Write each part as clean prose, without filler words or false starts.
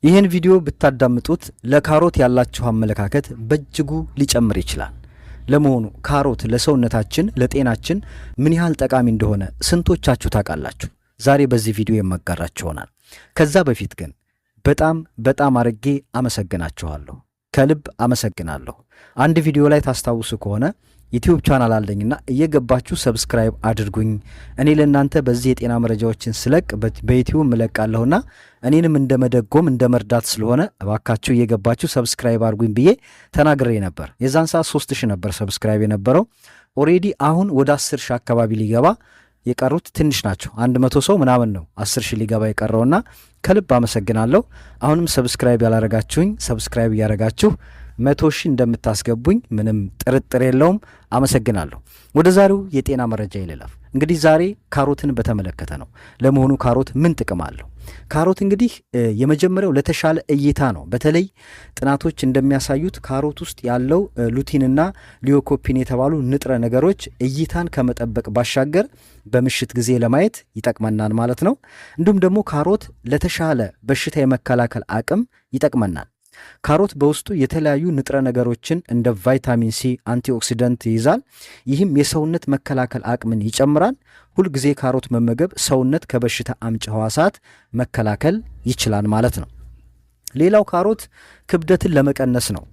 ይህን ቪዲዮ ብታዳምጡት ለካሮት ያላችሁ አመለካከት በእጅጉ ሊጨምር ይችላል። ለመሆኑ ካሮት ለሰውነታችን ለጤናችን ምን ያህል ጠቃሚ እንደሆነ ስንቶቻችሁ ታውቃላችሁ? ዛሬ በዚህ ቪዲዮ የማጋራችሁ ይሆናል። ከዛ በፊት ግን በጣም አርጌ አመሰግናችኋለሁ። ከልብ አመሰግናለሁ። አንድ ቪዲዮ ላይ ታስታውሱ ከሆነ ዩቲዩብ ቻናል አለኝና እየገባችሁ ሰብስክራይብ አድርጉኝ። እኔ ለእናንተ በዚህ የጤና መረጃዎችን ስለቅ በዩቲዩብ መለቃለሁና እኔንም እንደመደጎም እንደመርዳት ስለሆነ እባካችሁ እየገባችሁ ሰብስክራይብ አድርጉኝ ብዬ ተናግሬ ነበር። የዛን ሰዓት 3000 ነበር ሰብስክራይብ የነበረው። ኦሬዲ አሁን ወደ 10000 አካባቢ ሊገባ የቀሩት ትንሽ ናቸው። 100 ሰው ምናምን ነው 10000 ሊገባ የቀረውና ከልብ አመሰግናለሁ። አሁንም ሰብስክራይብ ያላረጋችሁኝ ሰብስክራይብ ያረጋችሁ 100,000 እንደምታስገቡኝ ምንም ጥርጥር የለውም። አመሰግናለሁ። ወደ ዛሬው የጤና መረጃ ይለፍ። እንግዲህ ዛሬ ካሮትን በተመለከተ ነው። ለመሆኑ ካሮት ምን ጥቅም አለው? ካሮት እንግዲህ የመጀመሪያው ለተሻለ እይታ ነው። በተለይ ጥናቶች እንደሚያሳዩት ካሮት ውስጥ ያለው ሉቲንና ሊዮኮፒን የተባሉ ንጥረ ነገሮች እይታን ከመጠበቅ ባሻገር በምሽት ጊዜ ለማየት ይጠቅመናል ማለት ነው። እንዲሁም ደግሞ ካሮት ለተሻለ በሽታ የመከላከል አቅም ይጠቅመናል። ካሮት በውስጡ የተለያዩ ንጥረ ነገሮችን እንደ ቫይታሚን ሲ፣ አንቲኦክሲደንት ይይዛል። ይህም የሰውነት መከላከል አቅምን ይጨምራል። ሁልጊዜ ካሮት መመገብ ሰውነት ከበሽታ አምጪ ህዋሳት መከላከል ይችላል ማለት ነው። ሌላው ካሮት ክብደትን ለመቀነስ ነው።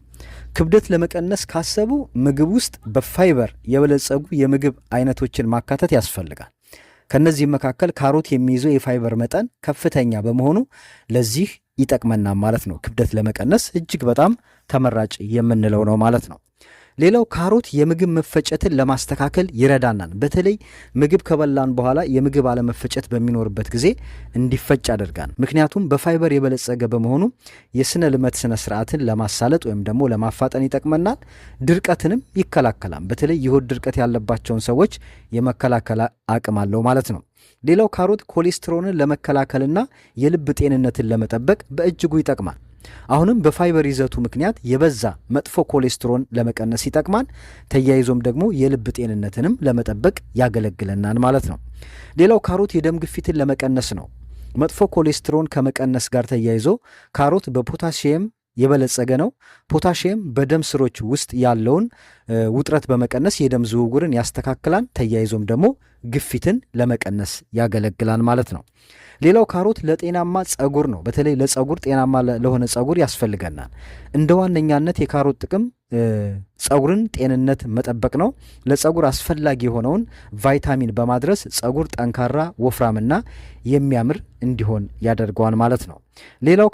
ክብደት ለመቀነስ ካሰቡ ምግብ ውስጥ በፋይበር የበለጸጉ የምግብ አይነቶችን ማካተት ያስፈልጋል። ከነዚህ መካከል ካሮት የሚይዘው የፋይበር መጠን ከፍተኛ በመሆኑ ለዚህ ይጠቅመናል ማለት ነው። ክብደት ለመቀነስ እጅግ በጣም ተመራጭ የምንለው ነው ማለት ነው። ሌላው ካሮት የምግብ መፈጨትን ለማስተካከል ይረዳናል። በተለይ ምግብ ከበላን በኋላ የምግብ አለመፈጨት በሚኖርበት ጊዜ እንዲፈጭ ያደርጋል። ምክንያቱም በፋይበር የበለጸገ በመሆኑ የስነ ልመት ስነ ስርዓትን ለማሳለጥ ወይም ደግሞ ለማፋጠን ይጠቅመናል። ድርቀትንም ይከላከላል። በተለይ የሆድ ድርቀት ያለባቸውን ሰዎች የመከላከል አቅም አለው ማለት ነው። ሌላው ካሮት ኮሌስትሮልን ለመከላከልና የልብ ጤንነትን ለመጠበቅ በእጅጉ ይጠቅማል። አሁንም በፋይበር ይዘቱ ምክንያት የበዛ መጥፎ ኮሌስትሮን ለመቀነስ ይጠቅማል። ተያይዞም ደግሞ የልብ ጤንነትንም ለመጠበቅ ያገለግለናል ማለት ነው። ሌላው ካሮት የደም ግፊትን ለመቀነስ ነው። መጥፎ ኮሌስትሮን ከመቀነስ ጋር ተያይዞ ካሮት በፖታሲየም የበለጸገ ነው። ፖታሲየም በደም ስሮች ውስጥ ያለውን ውጥረት በመቀነስ የደም ዝውውርን ያስተካክላል። ተያይዞም ደግሞ ግፊትን ለመቀነስ ያገለግላል ማለት ነው። ሌላው ካሮት ለጤናማ ጸጉር ነው። በተለይ ለጸጉር ጤናማ ለሆነ ጸጉር ያስፈልገናል። እንደ ዋነኛነት የካሮት ጥቅም ጸጉርን ጤንነት መጠበቅ ነው። ለጸጉር አስፈላጊ የሆነውን ቫይታሚን በማድረስ ጸጉር ጠንካራ፣ ወፍራምና የሚያምር እንዲሆን ያደርገዋል ማለት ነው። ሌላው